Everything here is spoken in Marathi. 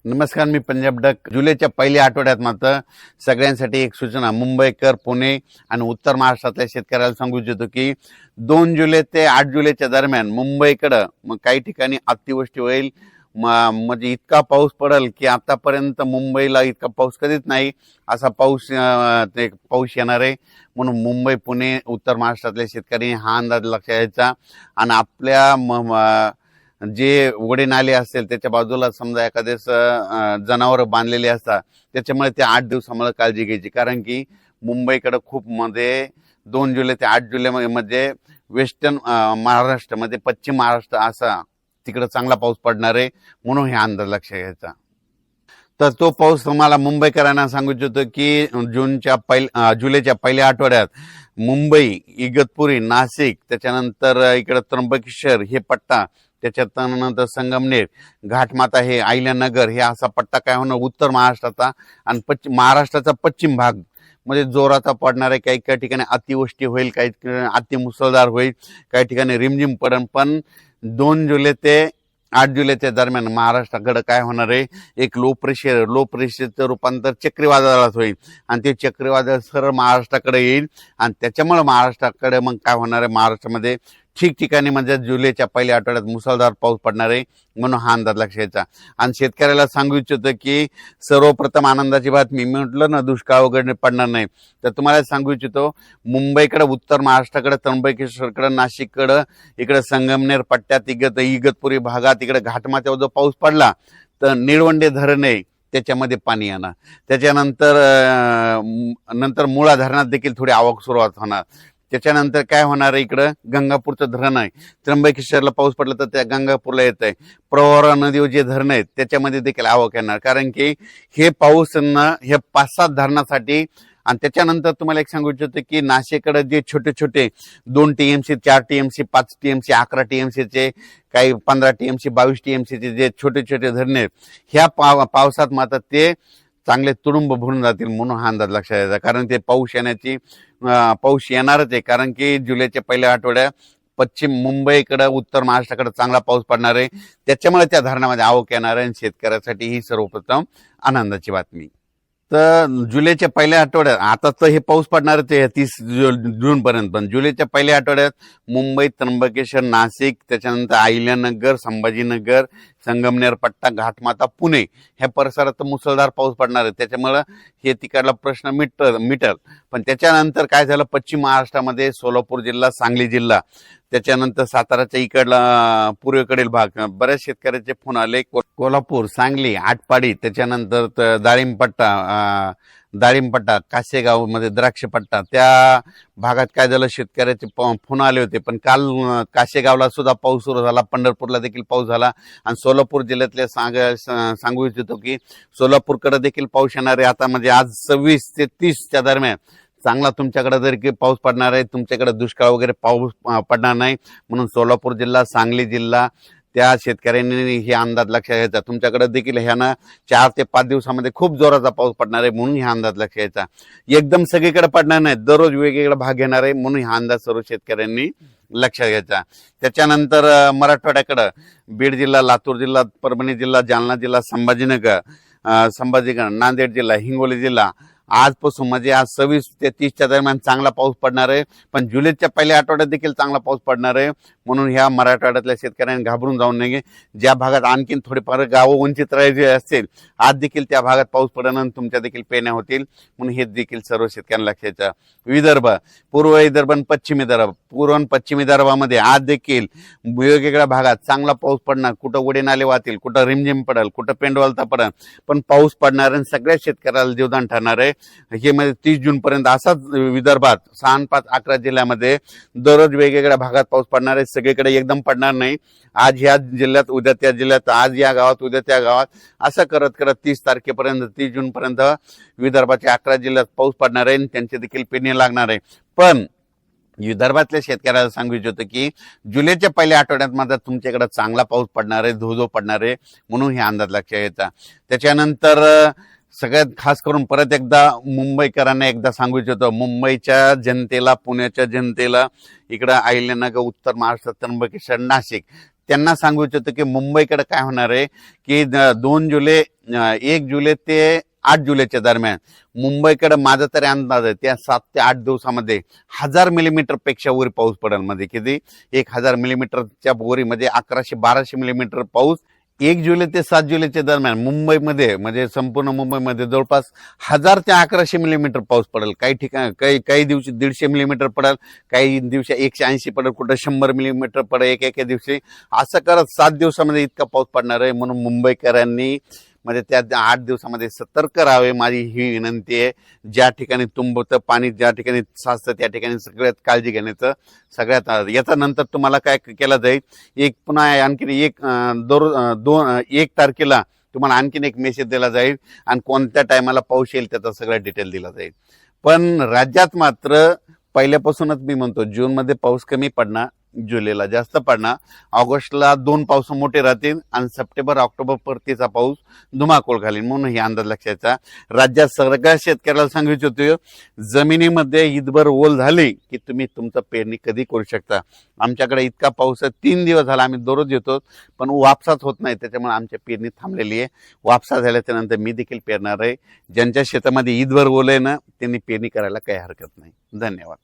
नमस्कार, मी पंजाब डक. जुलैच्या पहिल्या आठवड्यात मात्र सगळ्यांसाठी एक सूचना. मुंबईकर, पुणे आणि उत्तर महाराष्ट्रातल्या शेतकऱ्याला सांगू इच्छितो की 2 जुलै ते 8 जुलैच्या दरम्यान मुंबईकडं मग काही ठिकाणी अतिवृष्टी होईल. म्हणजे इतका पाऊस पडेल की आतापर्यंत मुंबईला इतका पाऊस कधीच नाही असा पाऊस येणार आहे. म्हणून मुंबई, पुणे, उत्तर महाराष्ट्रातल्या शेतकरी हा अंदाज लक्षात घ्यायचा. आणि आपल्या जे ओढे नाले असतील त्याच्या बाजूला समजा एखादेच जनावर बांधलेले असतात, त्याच्यामुळे ते 8 दिवसामुळे काळजी घ्यायची. कारण की मुंबईकडे खूप मध्ये 2 जुलै ते 8 जुलै मध्ये वेस्टर्न महाराष्ट्रामध्ये पश्चिम महाराष्ट्र असा तिकडे चांगला पाऊस पडणार आहे. म्हणून हे अंदाज लक्षात घ्यायचा. तर तो पाऊस तुम्हाला मुंबईकरांना सांगू इच्छितो की जुलैच्या पहिल्या आठवड्यात मुंबई, इगतपुरी, नाशिक, त्याच्यानंतर इकडे त्र्यंबकेश्वर हे पट्टा, त्याच्यानंतर संगमनेर, घाटमाता, हे अहिल्यानगर, हे असा पट्टा काय होणार उत्तर महाराष्ट्राचा आणि महाराष्ट्राचा पश्चिम भाग म्हणजे जोराचा पडणार आहे. काही ठिकाणी अतिवृष्टी होईल, काही ठिकाणी अतिमुसळधार होईल, काही ठिकाणी रिमझिम पडेल. पण 2 जुलै ते 8 जुलैच्या दरम्यान महाराष्ट्राकडे काय होणार आहे, एक लो प्रेशरचं रूपांतर चक्रीवादळात होईल आणि ते चक्रीवादळ सरळ महाराष्ट्राकडे येईल. आणि त्याच्यामुळे महाराष्ट्राकडे मग काय होणार आहे, महाराष्ट्रामध्ये ठिकठिकाणी म्हणजे जुलैच्या पहिल्या आठवड्यात मुसळधार पाऊस पडणार आहे. म्हणून हा अंदाज लक्षात घ्यायचा. आणि शेतकऱ्याला सांगू इच्छितो की सर्वप्रथम आनंदाची बातमी, मी म्हटलं ना दुष्काळ वगैरे पडणार नाही, तर तुम्हाला सांगू इच्छितो मुंबईकडे, उत्तर महाराष्ट्राकडे, त्र्यंबकेश्वरकडे, नाशिककडे, इकडे संगमनेर पट्ट्यात, इगतपुरी भागात, इकडे घाटमाथ्यावर जो पाऊस पडला तर निळवंडे धरण आहे त्याच्यामध्ये पाणी येणार. त्याच्यानंतर मुळा धरणात देखील थोडी आवक सुरुवात होणार. त्याच्यानंतर काय होणार आहे, इकडं गंगापूरचं धरण आहे, त्र्यंबकेश्वरला पाऊस पडला तर त्या गंगापूरला येत आहे. प्रवरा नदीवर जे धरण आहेत त्याच्यामध्ये देखील आवक येणार. कारण की हे पाऊस हे 5-7 धरणासाठी. आणि त्याच्यानंतर तुम्हाला एक सांगू इच्छितो की नाशिककडे जे छोटे छोटे 2 TMC, 4 TMC, 5 TMC, 11 TMCचे, काही 15 TMC, 22 TMCचे जे छोटे छोटे धरणे आहेत, ह्या पावसात मात्र ते चांगले तुडुंब भरून जातील. म्हणून हा अंदाज लक्षात द्यायचा. कारण ते पाऊस येणारच आहे. कारण की जुलैच्या पहिल्या आठवड्यात पश्चिम मुंबईकडे, उत्तर महाराष्ट्राकडे चांगला पाऊस पडणार आहे. त्याच्यामुळे त्या धरणामध्ये आवक येणार आहे. शेतकऱ्यासाठी ही सर्वप्रथम आनंदाची बातमी. तर जुलैच्या पहिल्या आठवड्यात आता तर हे पाऊस पडणार आहे 30 जून पर्यंत. पण जुलैच्या पहिल्या आठवड्यात मुंबई, त्र्यंबकेश्वर, नाशिक, त्याच्यानंतर अहिल्यानगर, संभाजीनगर, संगमनेर पट्टा, घाटमाता, पुणे ह्या परिसरात मुसळधार पाऊस पडणार आहे. त्याच्यामुळे हे तिकडला प्रश्न मिटल. पण त्याच्यानंतर काय झालं, पश्चिम महाराष्ट्रामध्ये सोलापूर जिल्हा, सांगली जिल्हा, त्याच्यानंतर साताराच्या इकडला पूर्वेकडील भाग, बऱ्याच शेतकऱ्याचे फोन आले. कोल्हापूर, सांगली, आटपाडी, त्याच्यानंतर दाळिंबपट्टा, कासेगाव मध्ये द्राक्षपट्टा, त्या भागात काय झालं, शेतकऱ्याचे फोन आले होते. पण काल कासेगावला सुद्धा पाऊस सुरू झाला, पंढरपूरला देखील पाऊस झाला. आणि सोलापूर जिल्ह्यातले सांगू इच्छितो की सोलापूरकडे देखील पाऊस येणार आहे. आता म्हणजे आज 26 ते 30च्या दरम्यान चांगला तुमच्याकडे जरी पाऊस पडणार आहे. तुमच्याकडे दुष्काळ वगैरे पाऊस पडणार नाही. म्हणून सोलापूर जिल्हा, सांगली जिल्हा, त्या शेतकऱ्यांनी हे अंदाज लक्षात घ्यायचा. तुमच्याकडे देखील ह्यानं 4 ते 5 दिवसामध्ये खूप जोराचा पाऊस पडणार आहे. म्हणून हा अंदाज लक्षात घ्यायचा. एकदम सगळीकडे पडणार नाही, दररोज वेगवेगळा भाग घेणार आहे. म्हणून हा अंदाज सर्व शेतकऱ्यांनी लक्षात घ्यायचा. त्याच्यानंतर मराठवाड्याकडं बीड जिल्हा, लातूर जिल्हा, परभणी जिल्हा, जालना जिल्हा, संभाजीनगर, नांदेड जिल्हा, हिंगोली जिल्हा, आजपासून म्हणजे आज 26 ते 30च्या दरम्यान चांगला पाऊस पडणार आहे. पण जुलैच्या पहिल्या आठवड्यात देखील चांगला पाऊस पडणार आहे. म्हणून ह्या मराठवाड्यातल्या शेतकऱ्यांनी घाबरून जाऊ नये. ज्या भागात आणखीन थोडेफार गावं वंचित राहायचे असतील, आज देखील त्या भागात पाऊस पडल्यानंतर तुमच्या देखील पेण्या होतील. म्हणून हे देखील सर्व शेतकऱ्यांना लक्षात. विदर्भ, पूर्व विदर्भ आणि पश्चिम विदर्भ, पूर्व आणि पश्चिम विदर्भामध्ये आज देखील वेगवेगळ्या भागात चांगला पाऊस पडणार. कुठं उडे नाले वाहतील, कुठं रिमझिम पडेल, कुठं पेंडवलता पडेल, पण पाऊस पडणार आणि सगळ्या शेतकऱ्याला जीवदान ठरणार आहे. हे म्हणजे 30 जून पर्यंत असाच विदर्भात 6, 5, 11 जिल्ह्यामध्ये दररोज वेगवेगळ्या भागात पाऊस पडणार आहे. सगळीकडे एकदम पडणार नाही. आज ह्या जिल्ह्यात, उद्या त्या जिल्ह्यात, आज या गावात, उद्या त्या गावात, असं करत करत 30 तारखेपर्यंत, 30 जून पर्यंत विदर्भाच्या 11 जिल्ह्यात पाऊस पडणार आहे. त्यांचे देखील पेरणी लागणार आहे. पण विदर्भातल्या शेतकऱ्याला सांगू इच्छितो की जुलैच्या पहिल्या आठवड्यात मात्र तुमच्याकडे चांगला पाऊस पडणार आहे, धो पडणार आहे. म्हणून हे अंदाज लक्षात घ्यायचा. त्याच्यानंतर सगळ्यात खास करून परत एकदा मुंबईकरांना एकदा सांगू इच्छितो, मुंबईच्या जनतेला, पुण्याच्या जनतेला, इकडं अहिल्यानगर, उत्तर महाराष्ट्र, त्र्यंबकेश्वर, नाशिक, त्यांना सांगू इच्छितो की मुंबईकडे काय होणार आहे की 1 जुलै ते 8 जुलैच्या दरम्यान मुंबईकडे माझा तरी अंदाज आहे त्या 7 ते 8 दिवसामध्ये 1000 मिलीमीटर पेक्षा वर पाऊस पडेल. मध्ये किती 1000 मिलीमीटरच्या बोरीमध्ये 1100-1200 मिलीमीटर पाऊस 1 जुलै ते 7 जुलैच्या दरम्यान मुंबईमध्ये म्हणजे संपूर्ण मुंबईमध्ये जवळपास 1000 ते 1100 मिलीमीटर पाऊस पडेल. काही ठिकाणी काही दिवशी 150 मिलीमीटर पडेल, काही दिवशी 180 पडेल, कुठं 100 मिलीमीटर पडेल एका दिवशी. असं करत 7 दिवसामध्ये इतका पाऊस पडणार आहे. म्हणून मुंबईकरांनी म्हणजे त्या 8 दिवसामध्ये सतर्क राहावे माझी ही विनंती आहे. ज्या ठिकाणी तुंबतं पाणी, ज्या ठिकाणी साचतं त्या ठिकाणी सगळ्यात काळजी घेण्याचं सगळ्यात. याचा नंतर तुम्हाला काय केलं जाईल, पुन्हा आणखीन 1 तारखेला तुम्हाला आणखीन एक मेसेज दिला जाईल आणि कोणत्या टायमाला पाऊस येईल त्याचा सगळा डिटेल दिला जाईल. पण राज्यात मात्र पहिल्यापासूनच मी म्हणतो जूनमध्ये पाऊस कमी पडणार, जुलैला जास्त पडणार, ऑगस्टला 2 पाऊस मोठे राहतील आणि सप्टेंबर ऑक्टोबर परतीचा पाऊस धुमाकूळ घालील. म्हणून ही अंदाज लक्षाचा. राज्यात सगळ्या शेतकऱ्याला सांगू इच्छितो जमिनीमध्ये ईदभर ओल झाली की तुम्ही तुमचं पेरणी कधी करू शकता. आमच्याकडे इतका पाऊस आहे, 3 दिवस झाला आम्ही दररोज येतो पण वापसाच होत नाही, त्याच्यामुळे आमची पेरणी थांबलेली आहे. वापसा झाल्याच्या नंतर मी देखील पेरणार आहे. ज्यांच्या शेतामध्ये ईदभर ओल आहे ना त्यांनी पेरणी करायला काही हरकत नाही. धन्यवाद.